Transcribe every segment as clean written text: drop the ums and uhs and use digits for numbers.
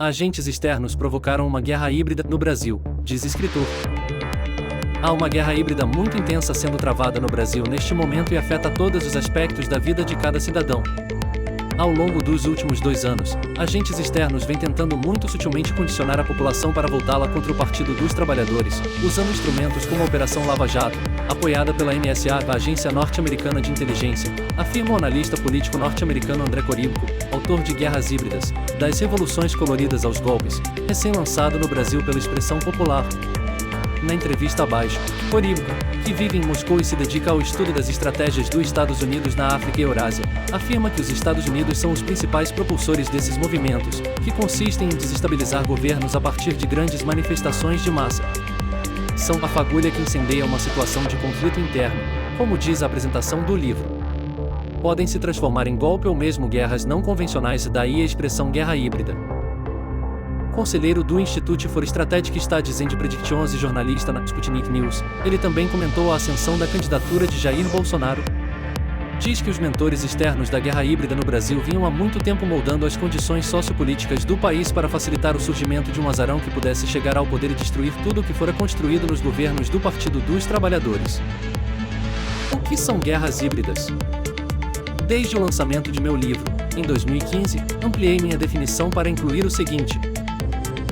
Agentes externos provocaram uma guerra híbrida no Brasil, diz escritor. Há uma guerra híbrida muito intensa sendo travada no Brasil neste momento e afeta todos os aspectos da vida de cada cidadão. Ao longo dos últimos 2 anos, agentes externos vêm tentando muito sutilmente condicionar a população para voltá-la contra o Partido dos Trabalhadores, usando instrumentos como a Operação Lava Jato, apoiada pela NSA, a agência norte-americana de inteligência, afirma o analista político norte-americano André Coríbuco, autor de Guerras Híbridas, das Revoluções Coloridas aos Golpes, recém-lançado no Brasil pela Expressão Popular. Na entrevista abaixo, Coríbuco, que vive em Moscou e se dedica ao estudo das estratégias dos Estados Unidos na África e Eurásia, afirma que os Estados Unidos são os principais propulsores desses movimentos, que consistem em desestabilizar governos a partir de grandes manifestações de massa. São a fagulha que incendeia uma situação de conflito interno, como diz a apresentação do livro. Podem se transformar em golpe ou mesmo guerras não convencionais, daí a expressão guerra híbrida. Conselheiro do Institute for Strategic Studies and Predictions e jornalista na Sputnik News, ele também comentou a ascensão da candidatura de Jair Bolsonaro. Diz que os mentores externos da guerra híbrida no Brasil vinham há muito tempo moldando as condições sociopolíticas do país para facilitar o surgimento de um azarão que pudesse chegar ao poder e destruir tudo o que fora construído nos governos do Partido dos Trabalhadores. O que são guerras híbridas? Desde o lançamento de meu livro, em 2015, ampliei minha definição para incluir o seguinte: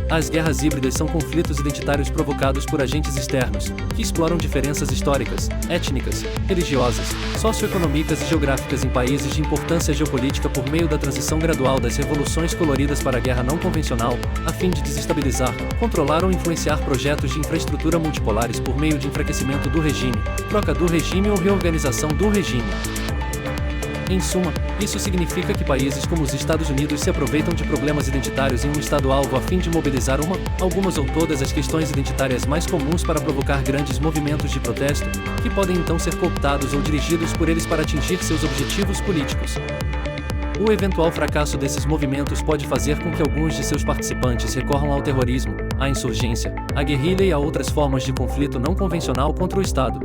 as guerras híbridas são conflitos identitários provocados por agentes externos, que exploram diferenças históricas, étnicas, religiosas, socioeconômicas e geográficas em países de importância geopolítica por meio da transição gradual das revoluções coloridas para a guerra não convencional, a fim de desestabilizar, controlar ou influenciar projetos de infraestrutura multipolares por meio de enfraquecimento do regime, troca do regime ou reorganização do regime. Em suma, isso significa que países como os Estados Unidos se aproveitam de problemas identitários em um Estado-alvo a fim de mobilizar algumas ou todas as questões identitárias mais comuns para provocar grandes movimentos de protesto, que podem então ser cooptados ou dirigidos por eles para atingir seus objetivos políticos. O eventual fracasso desses movimentos pode fazer com que alguns de seus participantes recorram ao terrorismo, à insurgência, à guerrilha e a outras formas de conflito não convencional contra o Estado.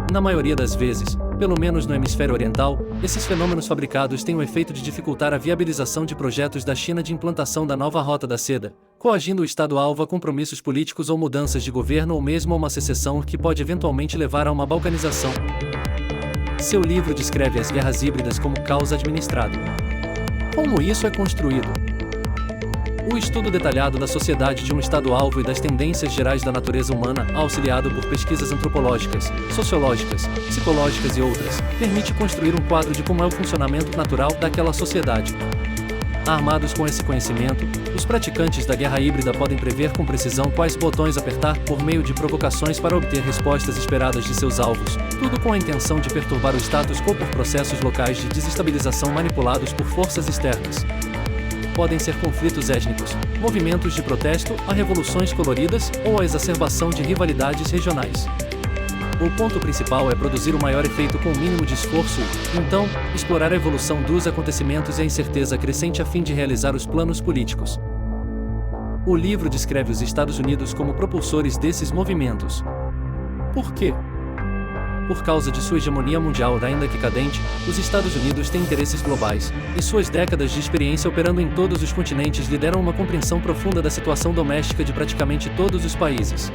Na maioria das vezes, pelo menos no hemisfério oriental, esses fenômenos fabricados têm o efeito de dificultar a viabilização de projetos da China de implantação da nova Rota da Seda, coagindo o Estado-alvo a compromissos políticos ou mudanças de governo ou mesmo a uma secessão que pode eventualmente levar a uma balcanização. Seu livro descreve as guerras híbridas como caos administrado. Como isso é construído? O estudo detalhado da sociedade de um Estado-alvo e das tendências gerais da natureza humana, auxiliado por pesquisas antropológicas, sociológicas, psicológicas e outras, permite construir um quadro de como é o funcionamento natural daquela sociedade. Armados com esse conhecimento, os praticantes da guerra híbrida podem prever com precisão quais botões apertar por meio de provocações para obter respostas esperadas de seus alvos, tudo com a intenção de perturbar o status quo por processos locais de desestabilização manipulados por forças externas. Podem ser conflitos étnicos, movimentos de protesto, a revoluções coloridas ou a exacerbação de rivalidades regionais. O ponto principal é produzir o maior efeito com o mínimo de esforço e, então, explorar a evolução dos acontecimentos e a incerteza crescente a fim de realizar os planos políticos. O livro descreve os Estados Unidos como propulsores desses movimentos. Por quê? Por causa de sua hegemonia mundial ainda que cadente, os Estados Unidos têm interesses globais, e suas décadas de experiência operando em todos os continentes lhe deram uma compreensão profunda da situação doméstica de praticamente todos os países.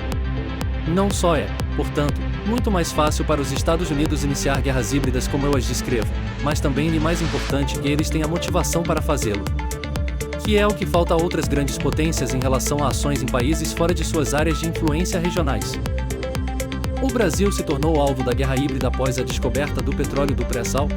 Não só é, portanto, muito mais fácil para os Estados Unidos iniciar guerras híbridas como eu as descrevo, mas também e mais importante que eles têm a motivação para fazê-lo. Que é o que falta a outras grandes potências em relação a ações em países fora de suas áreas de influência regionais. O Brasil se tornou alvo da guerra híbrida após a descoberta do petróleo do pré-sal?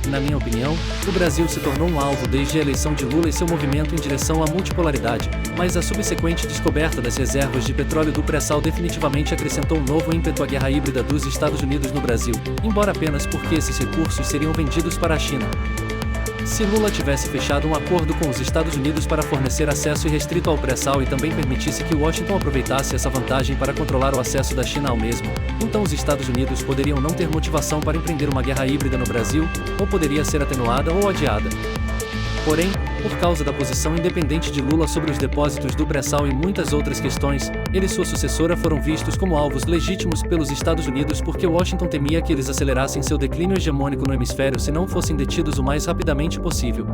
Na minha opinião, o Brasil se tornou um alvo desde a eleição de Lula e seu movimento em direção à multipolaridade, mas a subsequente descoberta das reservas de petróleo do pré-sal definitivamente acrescentou um novo ímpeto à guerra híbrida dos Estados Unidos no Brasil, embora apenas porque esses recursos seriam vendidos para a China. Se Lula tivesse fechado um acordo com os Estados Unidos para fornecer acesso irrestrito ao pré-sal e também permitisse que Washington aproveitasse essa vantagem para controlar o acesso da China ao mesmo, então os Estados Unidos poderiam não ter motivação para empreender uma guerra híbrida no Brasil, ou poderia ser atenuada ou adiada. Porém, por causa da posição independente de Lula sobre os depósitos do pré-sal e muitas outras questões, ele e sua sucessora foram vistos como alvos legítimos pelos Estados Unidos porque Washington temia que eles acelerassem seu declínio hegemônico no hemisfério se não fossem detidos o mais rapidamente possível.